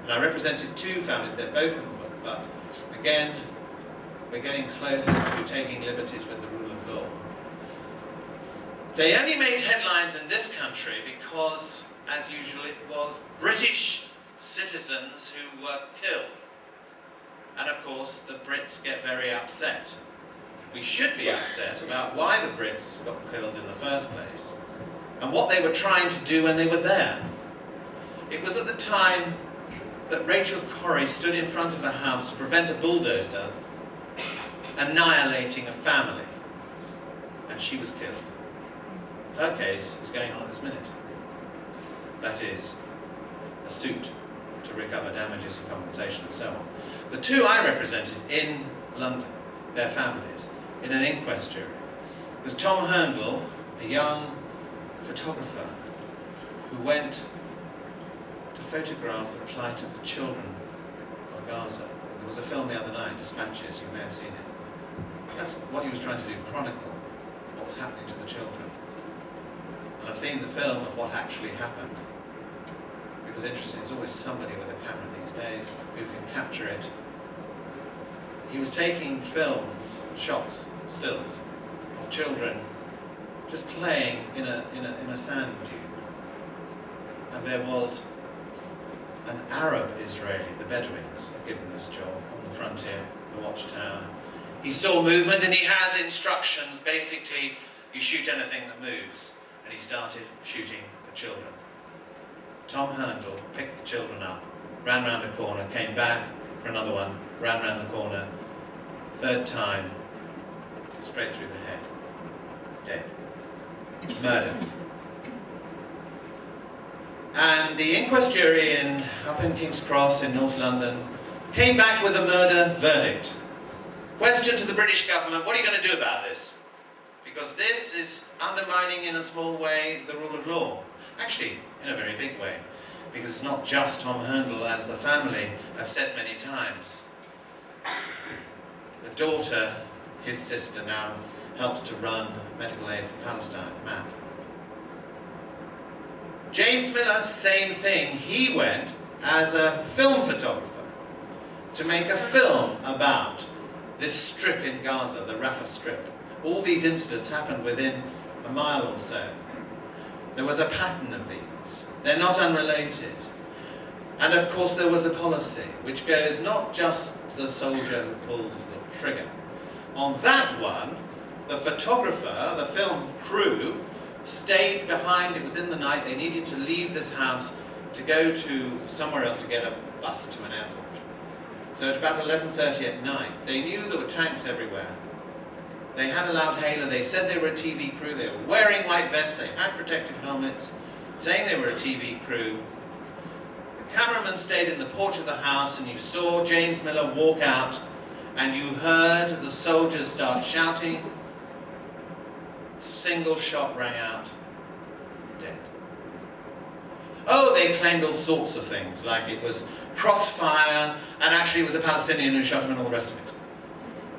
And I represented two families there, both of them, but again, we're getting close to taking liberties with the rule of law. They only made headlines in this country because, as usual, it was British citizens who were killed. And of course, the Brits get very upset. We should be upset about why the Brits got killed in the first place and what they were trying to do when they were there. It was at the time that Rachel Corrie stood in front of a house to prevent a bulldozer annihilating a family, and she was killed. Her case is going on at this minute. That is, a suit to recover damages and compensation and so on. The two I represented in London, their families, in an inquest jury, was Tom Herndl, a young photographer who went to photograph the plight of the children of Gaza. There was a film the other night, Dispatches, you may have seen it. That's what he was trying to do, chronicle what was happening to the children. And I've seen the film of what actually happened. Because interesting, there's always somebody with a camera these days who can capture it. He was taking films, shots, stills, of children just playing in a sand dune. And there was an Arab Israeli, the Bedouins are given this job on the frontier, the watchtower. He saw movement and he had instructions, basically, you shoot anything that moves. And he started shooting the children. Tom Herndl picked the children up, ran round a corner, came back for another one, ran round the corner, third time, straight through the head, dead. Murder. And the inquest jury up in King's Cross in North London came back with a murder verdict. Question to the British government, what are you going to do about this? Because this is undermining in a small way the rule of law. Actually, in a very big way. Because it's not just Tom Herndl, as the family have said many times. The daughter, his sister now, helps to run Medical Aid for Palestine, MAP. James Miller, same thing. He went as a film photographer to make a film about this strip in Gaza, the Rafah Strip. All these incidents happened within a mile or so. There was a pattern of these. They're not unrelated. And of course there was a policy, which goes not just the soldier who pulls the trigger. On that one, the photographer, the film crew, stayed behind. It was in the night. They needed to leave this house to go to somewhere else to get a bus to an airport. So at about 11:30 at night, they knew there were tanks everywhere. They had a loud hailer. They said they were a TV crew. They were wearing white vests. They had protective helmets, saying they were a TV crew. The cameraman stayed in the porch of the house, and you saw James Miller walk out, and you heard the soldiers start shouting. Single shot rang out. Dead. Oh, they claimed all sorts of things, like it was crossfire, and actually it was a Palestinian who shot him and all the rest of it.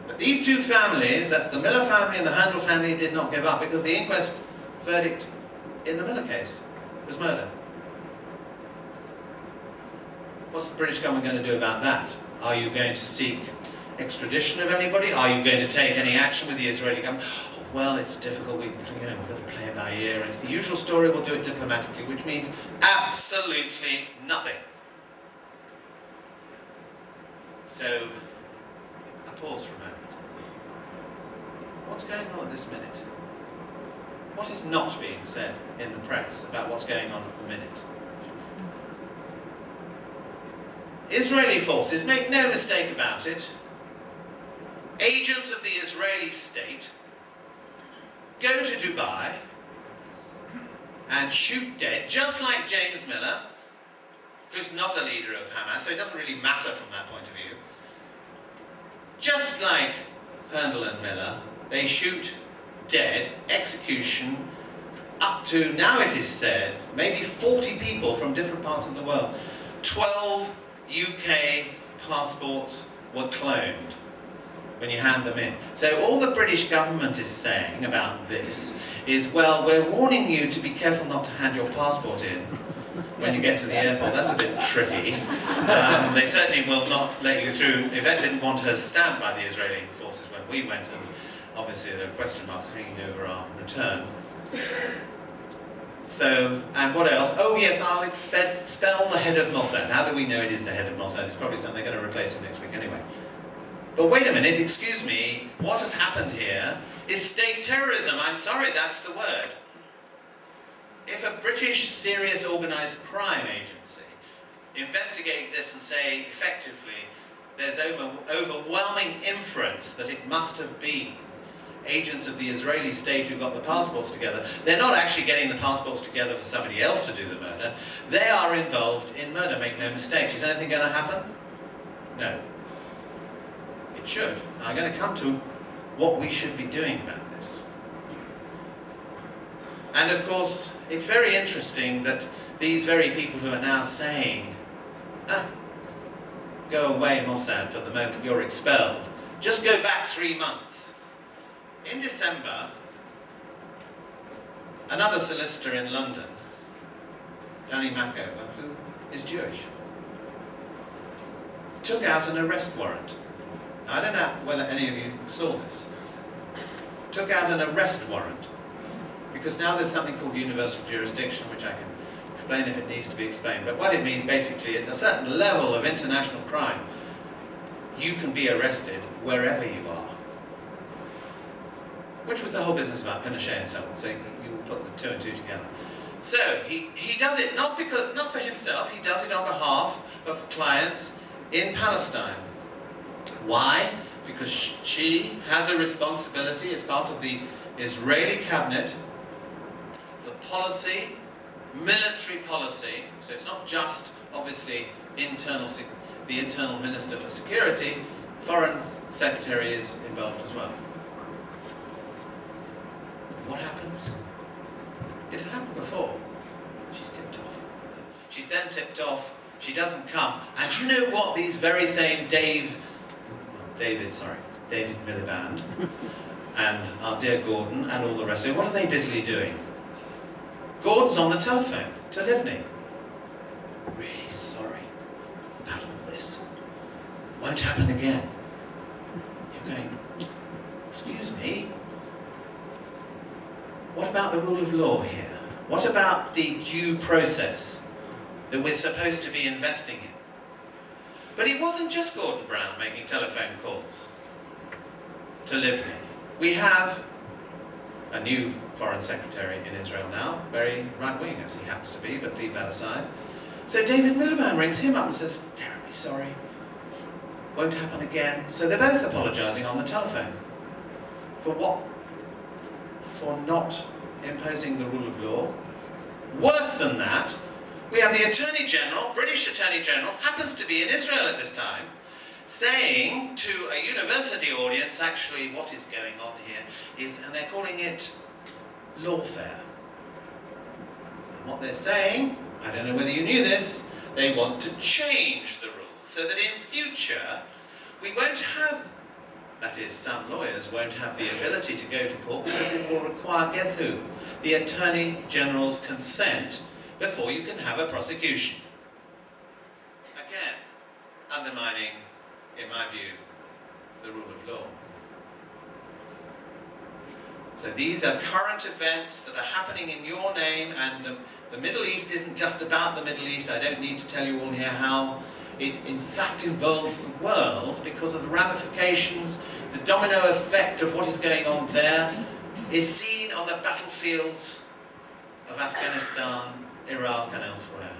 But these two families, that's the Miller family and the Herndl family, did not give up, because the inquest verdict in the Miller case was murder. What's the British government going to do about that? Are you going to seek extradition of anybody? Are you going to take any action with the Israeli government? Oh, well, it's difficult, we've got to play it by ear, and it's the usual story, we'll do it diplomatically, which means absolutely nothing. So, I pause for a moment. What's going on at this minute? What is not being said in the press about what's going on at the minute? Israeli forces, make no mistake about it, agents of the Israeli state go to Dubai and shoot dead, just like James Miller, who's not a leader of Hamas, so it doesn't really matter from that point of view. Just like Herndl and Miller, they shoot dead, execution, up to, now it is said, maybe 40 people from different parts of the world. 12 UK passports were cloned when you hand them in. So all the British government is saying about this is, well, we're warning you to be careful not to hand your passport in, when you get to the airport. That's a bit tricky. They certainly will not let you through. Yvette didn't want her stamped by the Israeli forces when we went, and obviously there are question marks hanging over our return. So, and what else? Oh yes, I'll expel the head of Mossad. How do we know it is the head of Mossad? It's probably something they're going to replace him next week anyway. But wait a minute, excuse me, what has happened here is state terrorism. I'm sorry, that's the word. If a British serious organised crime agency investigate this and say, effectively, there's overwhelming inference that it must have been agents of the Israeli state who got the passports together, they're not actually getting the passports together for somebody else to do the murder. They are involved in murder, make no mistake. Is anything going to happen? No. It should. I'm going to come to what we should be doing about this. And of course, it's very interesting that these very people who are now saying, go away, Mossad, for the moment you're expelled. Just go back 3 months. In December, another solicitor in London, Danny Macover, who is Jewish, took out an arrest warrant. Now, I don't know whether any of you saw this. Took out an arrest warrant, because now there's something called universal jurisdiction, which I can explain if it needs to be explained. But what it means, basically, at a certain level of international crime, you can be arrested wherever you are. Which was the whole business about Pinochet and so on. So you put the 2 and 2 together. So he does it not for himself, he does it on behalf of clients in Palestine. Why? Because she has a responsibility as part of the Israeli cabinet for policy, military policy. So it's not just, obviously, the internal minister for security. Foreign secretary is involved as well. What happens? It had happened before. She's tipped off. She's then tipped off. She doesn't come. And do you know what these very same David Miliband and our dear Gordon and all the rest of it, what are they busily doing? Gordon's on the telephone to Livni. Really sorry about all this. Won't happen again. You're going, excuse me? What about the rule of law here? What about the due process that we're supposed to be investing in? But it wasn't just Gordon Brown making telephone calls to Livni. We have a new foreign secretary in Israel now, very right-wing as he happens to be, but leave that aside. So David Miliband rings him up and says, terribly sorry, won't happen again. So they're both apologising on the telephone. For what? For not imposing the rule of law. Worse than that, we have the Attorney General, British Attorney General, happens to be in Israel at this time, saying to a university audience, actually what is going on here is, and they're calling it lawfare. And what they're saying, I don't know whether you knew this, they want to change the rules so that in future we won't have, that is, some lawyers won't have the ability to go to court because it will require, guess who? The Attorney General's consent before you can have a prosecution. Again, undermining, in my view, the rule of law. So these are current events that are happening in your name, and the Middle East isn't just about the Middle East. I don't need to tell you all here how it in fact involves the world, because of the ramifications, the domino effect of what is going on there is seen on the battlefields of Afghanistan, Iraq and elsewhere.